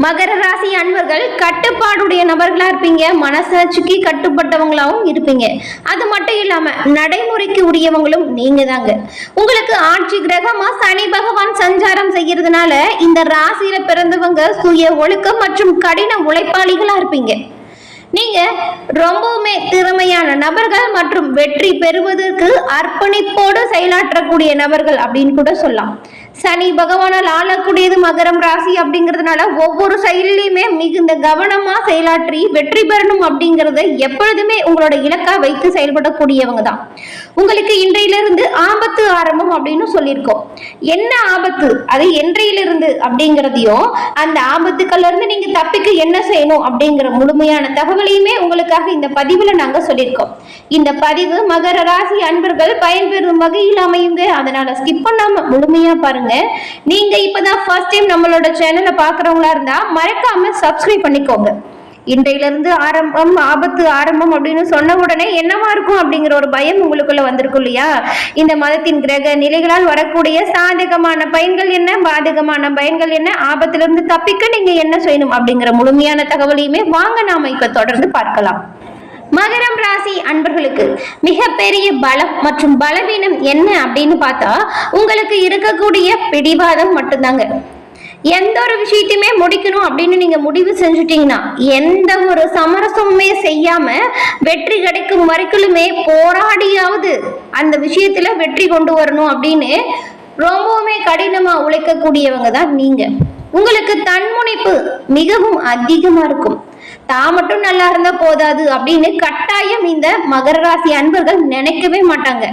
மகர ராசி அன்பர்கள் கட்டுப்பாடுடைய நபர்களா இருப்பீங்க, மனசாட்சிக்கு கட்டுப்பட்டவங்களாவும் இருப்பீங்க. அது மட்டும் இல்லாம நடைமுறைக்கு உரியவங்களும் நீங்க தாங்க. உங்களுக்கு ஆட்சி கிரகமா சனி பகவான் சஞ்சாரம் செய்யறதுனால இந்த ராசியில பிறந்தவங்க சுய ஒழுக்கம் மற்றும் கடின உழைப்பாளிகளா இருப்பீங்க. நீங்க ரொம்பவுமே திறமையான நபர்கள் மற்றும் வெற்றி பெறுவதற்கு அர்ப்பணிப்போடு செயலாற்றக்கூடிய நபர்கள் அப்படின்னு கூட சொல்லலாம். சனி பகவானால் ஆளக்கூடியது மகரம் ராசி அப்படிங்கிறதுனால ஒவ்வொரு செயலிலுமே மிகுந்த கவனமா செயலாற்றி வெற்றி பெறணும் அப்படிங்கறத எப்பொழுதுமே உங்களோட இலக்கா வைத்து செயல்படக்கூடியவங்க தான். உங்களுக்கு இன்றையிலிருந்து ஆபத்து ஆரம்பம் அப்படின்னு சொல்லியிருக்கோம். என்ன ஆபத்து, அது என்றையிலிருந்து அப்படிங்கிறதையும் அந்த ஆபத்துக்கள்ல இருந்து நீங்க தப்பிக்க என்ன செய்யணும் அப்படிங்கிற முழுமையான தகவலையுமே உங்களுக்காக இந்த பதிவுல நாங்க சொல்லியிருக்கோம். இந்த பதிவு மகர ராசி அன்பர்கள் பயன்பெறும் வகையில் அமையுங்க. அதனால ஸ்கிப் பண்ணாம முழுமையா பாருங்க. நீங்க இப்பதான் ஃபர்ஸ்ட் டைம் நம்மளோட சேனலை பாக்குறவங்களா இருந்தா மறக்காம சப்ஸ்கிரைப் பண்ணிக்கோங்க. இன்றையிலிருந்து ஆரம்பம், ஆபத்து ஆரம்பம் அப்படின்னு சொன்ன உடனே என்னவா இருக்கும் அப்படிங்கிற ஒரு பயம் உங்களுக்குள்ள வந்திருக்கும் இல்லையா? இந்த மதத்தின் கிரக நிலைகளால் வரக்கூடிய சாதகமான பயன்கள் என்ன, பாதகமான பயன்கள் என்ன, ஆபத்திலிருந்து தப்பிக்க நீங்க என்ன செய்யணும் அப்படிங்கிற முழுமையான தகவலையுமே வாங்க நாம இப்ப தொடர்ந்து பார்க்கலாம். மகரம் ராசி அன்பர்களுக்கு மிகப்பெரிய பலம் மற்றும் பலவீனம் என்ன அப்படின்னு பார்த்தா உங்களுக்கு இருக்கக்கூடிய பிடிவாதம் மட்டும்தாங்க. எந்த ஒரு விஷயத்தையுமே முடிக்கணும் அப்படின்னு நீங்க முடிவு செஞ்சுட்டீங்கன்னா எந்த ஒரு சமரசமுமே செய்யாம வெற்றி கிடைக்கும் வரைக்குமே போராடியாவது அந்த விஷயத்துல வெற்றி கொண்டு வரணும் அப்படின்னு ரொம்பவுமே கடினமா உழைக்கக்கூடியவங்க தான் நீங்க. உங்களுக்கு தன்முனைப்பு மிகவும் அதிகமா இருக்கும். தான் மட்டும் நல்லா இருந்தா போதாது அப்படின்னு கட்டாயம் இந்த மகர ராசி அன்பர்கள் நினைக்கவே மாட்டாங்க.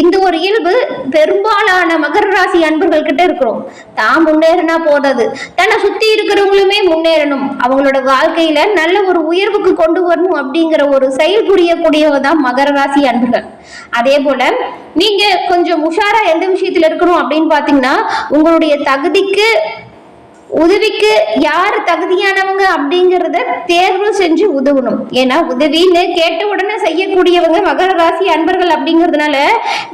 இந்த ஒரு இயல்பு பெரும்பாலான மகர ராசி அன்பர்கள் கிட்ட இருக்கிறோம். தான் முன்னேறினா போதாது, தன்னை சுத்தி இருக்கிறவங்களுமே முன்னேறணும், அவங்களோட வாழ்க்கையில நல்ல ஒரு உயர்வுக்கு கொண்டு வரணும் அப்படிங்கிற ஒரு செயல் புரியக்கூடியவங்க தான் மகர ராசி அன்பர்கள். அதே போல நீங்க கொஞ்சம் உஷாரா எந்த விஷயத்துல இருக்கணும் அப்படின்னு பாத்தீங்கன்னா உங்களுடைய தகுதிக்கு உதவிக்கு யார் தகுதியானவங்க அப்படிங்கிறத தேர்வு செஞ்சு உதவணும். ஏன்னா உதவின்னு கேட்ட உடனே செய்யக்கூடியவங்க மகர ராசி அன்பர்கள் அப்படிங்கிறதுனால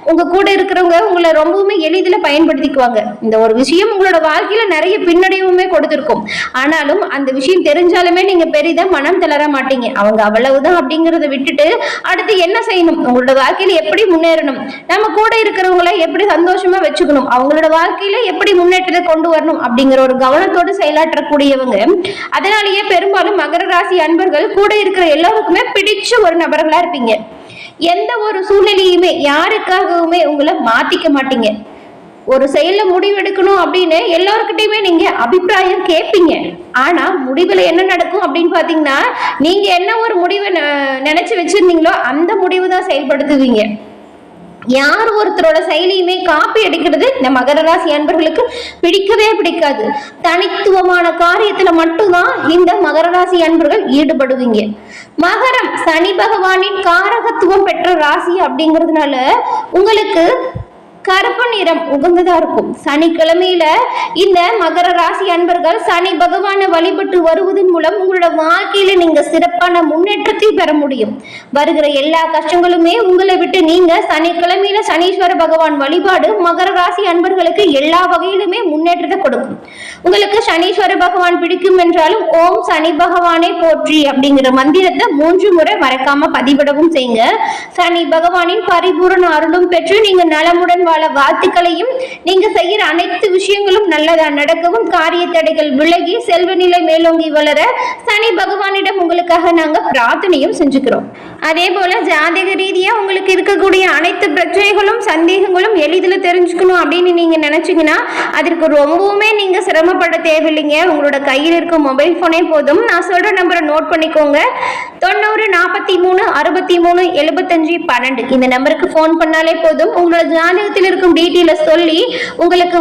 உங்க கூட இருக்கிறவங்க உங்களை ரொம்பவுமே எளிதில் பயன்படுத்திக்குவாங்க. இந்த ஒரு விஷயம் உங்களோட வாழ்க்கையில நிறைய பின்னடைவுமே கொடுத்திருக்கும். ஆனாலும் அந்த விஷயம் தெரிஞ்சாலுமே நீங்க பெரிதா மனம் தளர மாட்டீங்க. அவங்க அவ்வளவுதான் அப்படிங்கிறத விட்டுட்டு அடுத்து என்ன செய்யணும், உங்களோட வாழ்க்கையில எப்படி முன்னேறணும், நம்ம கூட இருக்கிறவங்களை எப்படி சந்தோஷமா வச்சுக்கணும், அவங்களோட வாழ்க்கையில எப்படி முன்னேற்றத்தை கொண்டு வரணும் அப்படிங்கிற ஒரு கவனத்தோடு செயலாற்றக்கூடியவங்க. அதனாலேயே பெரும்பாலும் மகர ராசி அன்பர்கள் கூட இருக்கிற எல்லாருக்குமே பிடிச்ச ஒரு நபர்களா இருப்பீங்க. எந்த ஒரு சூழ்நிலையுமே யாருக்காகவுமே உங்களை மாத்திக்க மாட்டீங்க. ஒரு செயல்ல முடிவெடுக்கணும் அப்படின்னு எல்லாருக்கிட்டையுமே நீங்க அபிப்பிராயம் கேட்பீங்க. ஆனா முடிவுல என்ன நடக்கும் அப்படின்னு பாத்தீங்கன்னா நீங்க என்ன ஒரு முடிவை நினைச்சு வச்சிருந்தீங்களோ அந்த முடிவு தான் செயல்படுத்துவீங்க. யார் ஒருத்தரோட செயலியுமே காப்பி அடிக்கிறது இந்த மகர ராசி அன்பர்களுக்கு பிடிக்கவே பிடிக்காது. தனித்துவமான காரியத்துல மட்டும்தான் இந்த மகர ராசி அன்பர்கள் ஈடுபடுவீங்க. மகரம் சனி பகவானின் காரகத்துவம் பெற்ற ராசி அப்படிங்கிறதுனால உங்களுக்கு கருப்பு நிறம் உகந்ததா இருக்கும். சனிக்கிழமையில இந்த மகர ராசி அன்பர்கள் சனி பகவானை வழிபட்டு வருவதன் மூலம் உங்களோட வாழ்க்கையில நீங்க சிறப்பான முன்னேற்றத்தை பெற முடியும். வருகிற எல்லா கஷ்டங்களுமே உங்களை விட்டு நீங்க சனிக்கிழமையில சனீஸ்வர பகவான் வழிபாடு மகர ராசி அன்பர்களுக்கு எல்லா வகையிலுமே முன்னேற்றத்தை கொடுக்கும். உங்களுக்கு சனீஸ்வர பகவான் பிடிக்கும் என்றாலும் ஓம் சனி பகவானை போற்றி அப்படிங்கிற மந்திரத்தை 3 முறை மறக்காம பதிவிடவும் செய்யுங்க. சனி பகவானின் பரிபூரண அருளும் பெற்று நீங்க நலமுடன் வாழ்த்துக்களையும் நீங்க செய்யற அனைத்து விஷயங்களும் நல்லதா நடக்கவும் காரிய தடைகள் விலகி செல்வ நிலை மேலோங்கி வளர சனி பகவானிடம் உங்களுக்காக நாங்க பிரார்த்தனையும் செஞ்சுக்கிறோம். அதே போல ஜாதக ரீதியா உங்களுக்கு இருக்கக்கூடிய அனைத்து பிரச்சனைகளும் சந்தேகங்களும் எளிதில் தெரிஞ்சுக்கணும் அப்படின்னு நீங்க நினைச்சீங்கன்னா அதற்கு ரொம்பவுமே நீங்க சிரமப்பட தேவையில்லைங்க. உங்களோட கையில் இருக்கும் மொபைல் போனே போதும். நான் சொல்ற நம்பரை நோட் பண்ணிக்கோங்க. 90 43 63 75 12 இந்த நம்பருக்கு போன் பண்ணாலே போதும். உங்களோட ஜாதகத்தில் இருக்கும் டீட்டெயில சொல்லி உங்களுக்கு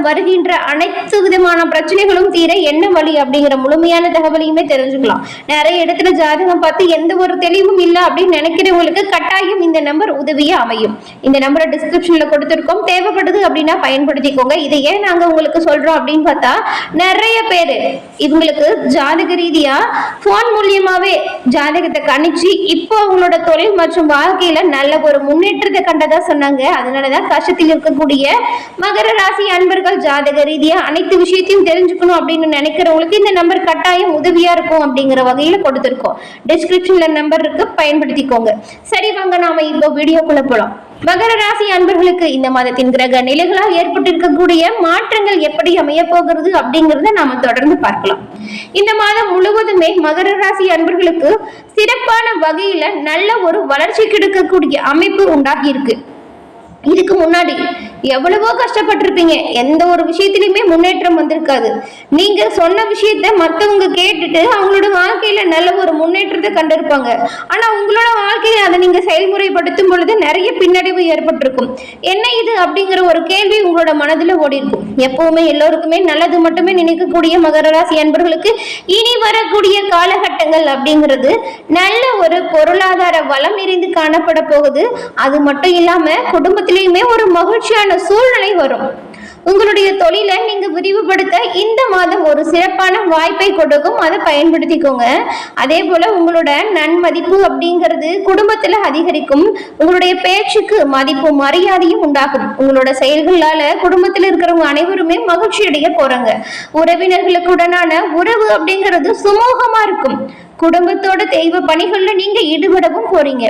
வருகின்ற அனைத்து விதமான பிரச்சனைகளும் தீர என்ன வழி அப்படிங்கிற முழுமையான தகவலையுமே தெரிஞ்சுக்கலாம். நிறைய இடத்துல ஜாதகம் பார்த்து எந்த ஒரு தெளிவும் இல்லை அப்படின்னு நினைக்கிறவங்களுக்கு கட்டாயம் இந்த நம்பர் உதவியா அமையும். இந்த நம்பரை டிஸ்கிரிப்ஷன்ல கொடுத்திருக்கோம், தேவைப்படுது அப்படின்னா பயன்படுத்திக்கோங்க. இதை ஏன் நாங்க உங்களுக்கு சொல்றோம் அப்படின்னு பார்த்தா, நிறைய பேரு இவங்களுக்கு ஜாதக ரீதியா போன் மூலியமாவே ஜாதகத்தை கணிச்சு இப்போ அவங்களோட தொழில் மற்றும் வாழ்க்கையில நல்ல ஒரு முன்னேற்றத்தை கண்டதா சொன்னாங்க. அதனாலதான் கஷ்டத்தில் இருக்கக்கூடிய மகர ராசி அன்பர்கள் ஜாதக ரீதியா அனைத்து விஷயத்தையும் தெரிஞ்சுக்கணும் அப்படின்னு நினைக்கிறவங்களுக்கு இந்த நம்பர் கட்டாயம் உதவியா இருக்கும் அப்படிங்கிற வகையில கொடுத்திருக்கோம். டிஸ்கிரிப்ஷன்ல நம்பர் இருக்கு, பயன்படுத்திக்கோங்க. சரி வாங்க நாம இப்போ வீடியோக்குள்ள போலாம். மகர ராசி அன்பர்களுக்கு இந்த மாதத்தின் கிரக நிலைகளால் ஏற்பட்டிருக்கக்கூடிய மாற்றங்கள் எப்படி அமைய போகிறது அப்படிங்கறத நாம தொடர்ந்து பார்க்கலாம். இந்த மாதம் முழுவதுமே மகர ராசி அன்பர்களுக்கு சிறப்பான வகையில நல்ல ஒரு வளர்ச்சி கிடைக்கக்கூடிய அமைப்பு உண்டாகி இருக்கு. இதுக்கு முன்னாடி எவ்வளவோ கஷ்டப்பட்டிருப்பீங்க, எந்த ஒரு விஷயத்திலுமே முன்னேற்றம் வந்திருக்காது. நீங்க சொன்ன விஷயத்த மற்றவங்க கேட்டுட்டு அவங்களோட வாழ்க்கையில நல்ல ஒரு முன்னேற்றத்தை கண்டிருப்பாங்க. ஆனா உங்களோட வாழ்க்கையில அதை நீங்க செயல்முறைப்படுத்தும் பொழுது நிறைய பின்னடைவு ஏற்பட்டிருக்கும். என்ன இது அப்படிங்கிற ஒரு கேள்வி உங்களோட மனதில் ஓடி இருக்கும். எப்பவுமே எல்லோருக்குமே நல்லது மட்டுமே நினைக்கக்கூடிய மகர ராசி அன்பர்களுக்கு இனி வரக்கூடிய காலகட்டங்கள் அப்படிங்கிறது நல்ல ஒரு பொருளாதார வளம் நிறைந்து காணப்பட போகுது. அது மட்டும் இல்லாம குடும்பத்திலேயுமே ஒரு மகிழ்ச்சியான சூழ்நிலை வரும். உங்களுடைய தொழிலை நீங்க விரிவுபடுத்த இந்த மாதம் ஒரு சிறப்பான வாய்ப்பை கொடுக்கும், அதை பயன்படுத்திக்கோங்க. அதே போல உங்களோட நன்மதிப்பு அப்படிங்கிறது குடும்பத்துல அதிகரிக்கும். உங்களுடைய பேச்சுக்கு மதிப்பு மரியாதையும் உண்டாகும். உங்களோட செயல்களால குடும்பத்தில் இருக்கிறவங்க அனைவருமே மகிழ்ச்சி அடைய போறாங்க. உறவினர்களுக்கு உடனான உறவு அப்படிங்கிறது சுமூகமா இருக்கும். குடும்பத்தோட தெய்வ பணிகள்ல நீங்க ஈடுபடவும் போறீங்க.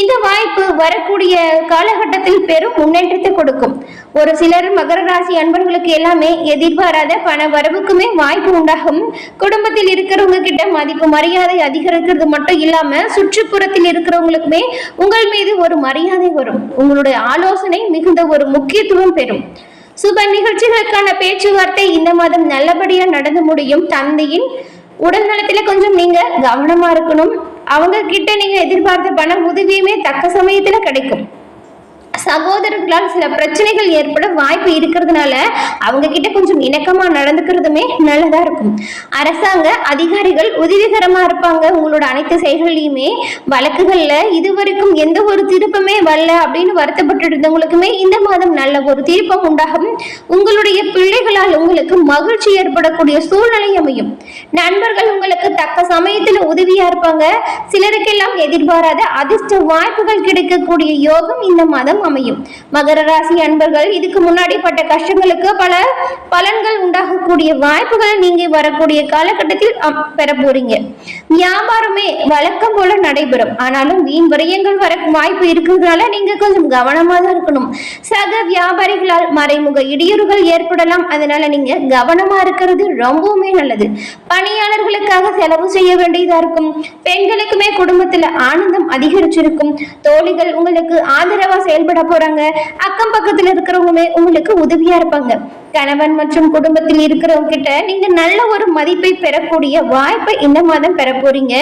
இந்த வாய்ப்பு வரக்கூடிய காலகட்டத்தில் பெரும் முன்னேற்றத்தை கொடுக்கும். ஒரு சிலர் மகர ராசி அன்பர்களுக்கு எல்லாமே எதிர்பாராத பண வரவுக்குமே வாய்ப்பு உண்டாகும். குடும்பத்தில் இருக்கிறவங்க கிட்ட மதிப்பு மரியாதை அதிகரிக்கிறது மட்டும் இல்லாம சுற்றுப்புறத்தில் இருக்கிறவங்களுக்குமே உங்கள் மீது ஒரு மரியாதை வரும். உங்களுடைய ஆலோசனை மிகுந்த ஒரு முக்கியத்துவம் பெறும். சுப நிகழ்ச்சிகளுக்கான பேச்சுவார்த்தை இந்த மாதம் நல்லபடியா நடந்து முடியும். தந்தையின் உடல் நலத்துல கொஞ்சம் நீங்க கவனமா இருக்கணும். அவங்க கிட்ட நீங்க எதிர்பார்த்த பண உதவியுமே தக்க சமயத்துல கிடைக்கும். சகோதரர்களால் சில பிரச்சனைகள் ஏற்பட வாய்ப்பு இருக்கிறதுனால அவங்க கிட்ட கொஞ்சம் இணக்கமா நடந்துக்கிறதுமே நல்லதா இருக்கும். அரசாங்க அதிகாரிகள் உதவிகரமா இருப்பாங்க. உங்களோட அனைத்து செயல்களையுமே வழக்குகள்ல இதுவரைக்கும் எந்த ஒரு திருப்பமே வரல அப்படின்னு வருத்தப்பட்டு இருந்தவங்களுக்குமே இந்த மாதம் நல்ல ஒரு திருப்பம் உண்டாகும். உங்களுடைய பிள்ளைகளால் உங்களுக்கு மகிழ்ச்சி ஏற்படக்கூடிய சூழ்நிலை அமையும். நண்பர்கள் உங்களுக்கு தக்க சமயத்துல உதவியா இருப்பாங்க. சிலருக்கெல்லாம் எதிர்பாராத அதிர்ஷ்ட வாய்ப்புகள் கிடைக்கக்கூடிய யோகம் இந்த மாதம் அமையும். மகர ராசி அன்பர்கள் இதுக்கு முன்னாடி பட்ட கஷ்டங்களுக்கு பல பலன்கள் உண்டாகக்கூடிய வாய்ப்புகளை நீங்க வரக்கூடிய காலகட்டத்தில் பெற போறீங்க. வியாபாரமே வழக்கம் போல நடைபெறும். ஆனாலும் வீண் விரயங்கள் வர வாய்ப்பு இருக்கிறதுனால நீங்க கொஞ்சம் கவனமா தான் இருக்கணும். சக வியாபாரிகளால் மறைமுக இடையூறுகள் ஏற்படலாம். அதனால நீங்க கவனமா இருக்கிறது ரொம்பவுமே நல்லது. பணியாளர்களுக்காக செலவு செய்ய வேண்டியதா இருக்கும். பெண்களுக்குமே குடும்பத்துல ஆனந்தம் அதிகரிச்சிருக்கும். தோழிகள் உங்களுக்கு ஆதரவா செயல்பட போறாங்க. அக்கம் பக்கத்துல இருக்கிறவங்க உங்களுக்கு உதவியா இருப்பாங்க. கணவன் மற்றும் குடும்பத்தில் இருக்கிறவங்க கிட்ட நீங்க நல்ல ஒரு மதிப்பை பெறக்கூடிய வாய்ப்பை இந்த மாதம் பெற போறீங்க.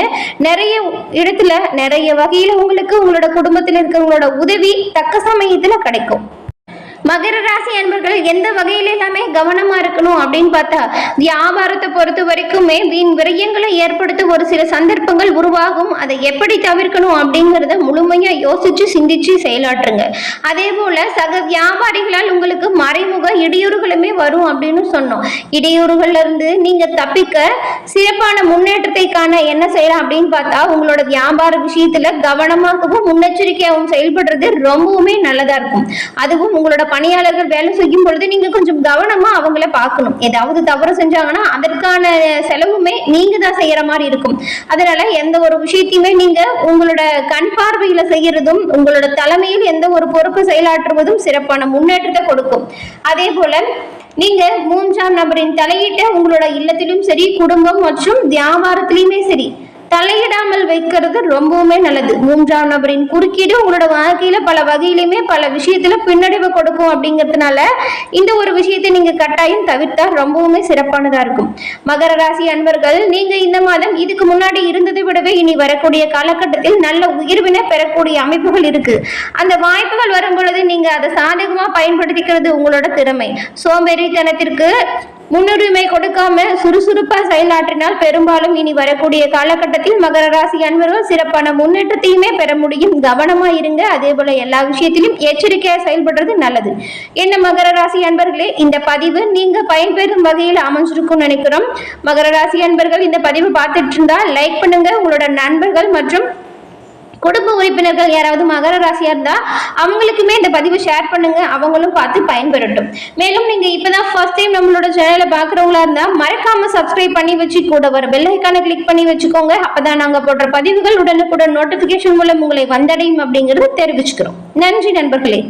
நிறைய இடத்துல நிறைய வகையில உங்களுக்கு உங்களோட குடும்பத்தில் இருக்கிறவங்களோட உதவி தக்க சமயத்துல கிடைக்கும். மகர ராசி அன்பர்கள் எந்த வகையில எல்லாமே கவனமா இருக்கணும் அப்படின்னு பார்த்தா, வியாபாரத்தை பொறுத்த வரைக்குமே வீண் விரயங்களை ஏற்படுத்த ஒரு சில சந்தர்ப்பங்கள் உருவாகும். அதை எப்படி தவிர்க்கணும் அப்படிங்கிறத முழுமையா யோசிச்சு சிந்திச்சு செயலாற்றுங்க. அதே போல சக வியாபாரிகளால் உங்களுக்கு மறைமுக இடையூறுகளுமே வரும் அப்படின்னு சொன்னோம். இடையூறுகள்ல இருந்து நீங்க தப்பிக்க சிறப்பான முன்னேற்றத்தை காண என்ன செய்யலாம் அப்படின்னு பார்த்தா, உங்களோட வியாபார விஷயத்துல கவனமாகவும் முன்னெச்சரிக்கையாகவும் செயல்படுறது ரொம்பவுமே நல்லதா இருக்கும். அதுவும் உங்களோட பணியாளர்கள் வேலை செய்யும் பொழுது நீங்க கொஞ்சம் கவனமா அவங்கள பார்க்கணும். ஏதாவது தவறு செஞ்சாங்கன்னா அதற்கான செலவுமே நீங்க தான் செய்யற மாதிரி இருக்கும். அதனால எந்த ஒரு விஷயத்தையுமே நீங்க உங்களோட கண் பார்வையில செய்யறதும் உங்களோட தலைமையில் எந்த ஒரு பொறுப்பு செயலாற்றுவதும் சிறப்பான முன்னேற்றத்தை கொடுக்கும். அதே போல நீங்க மூன்றாம் நபரின் தலையீட்டை உங்களோட இல்லத்திலும் சரி, குடும்பம் மற்றும் வியாபாரத்திலுமே சரி தலையிடாமல் வைக்கிறது ரொம்பவுமே நல்லது. மூன்றாம் நபரின் குறுக்கீடு உங்களோட வாழ்க்கையில பல வகையிலுமே பல விஷயத்துல பின்னடைவு கொடுக்கும். அப்படிங்கிறதுனால இந்த ஒரு விஷயத்தை நீங்க கட்டாயம் தவிர்த்தா ரொம்பவுமே சிறப்பானதா இருக்கும். மகர ராசி அன்பர்கள் நீங்க இந்த மாதம் இதுக்கு முன்னாடி இருந்ததை விடவே இனி வரக்கூடிய காலகட்டத்தில் நல்ல உயர்வினை பெறக்கூடிய அமைப்புகள் இருக்கு. அந்த வாய்ப்புகள் வரும் பொழுது நீங்க அதை சாதகமா பயன்படுத்திக்கிறது உங்களோட திறமை. சோம்பேறித்தனத்திற்கு முன்னுரிமை கொடுக்காம சுறுசுறுப்பா செயலாற்றினால் பெரும்பாலும் இனி வரக்கூடிய காலகட்டத்தில் மகர ராசி அன்பர்கள் சிறப்பான முன்னேற்றத்தையுமே பெற முடியும். கவனமா இருங்க. அதே போல எல்லா விஷயத்திலும் எச்சரிக்கையா செயல்படுறது நல்லது. என்ன மகர ராசி அன்பர்களே, இந்த பதிவு நீங்க பயன்பெறும் வகையில் அமைஞ்சிருக்கும் நினைக்கிறோம். மகர ராசி அன்பர்கள் இந்த பதிவு பார்த்துட்டு இருந்தா லைக் பண்ணுங்க. உங்களோட நண்பர்கள் மற்றும் குடும்ப உறுப்பினர்கள் யாராவது மகர ராசியா இருந்தா அவங்களுக்குமே இந்த பதிவு ஷேர் பண்ணுங்க. அவங்களும் பார்த்து பயன்பெறட்டும். மேலும் நீங்க இப்பதான் ஃபர்ஸ்ட் டைம் நம்மளோட சேனலை பாக்குறவங்களா இருந்தா மறக்காம சப்ஸ்கிரைப் பண்ணி வச்சு கூட வர பெல் ஐக்கானை கிளிக் பண்ணி வச்சுக்கோங்க. அப்பதான் நாங்க போடுற பதிவுகள் உடனுக்குடன் நோட்டிபிகேஷன் மூலம் உங்களை வந்தடையும் அப்படிங்கறது தெரிவிச்சுக்கிறோம். நன்றி நண்பர்களே.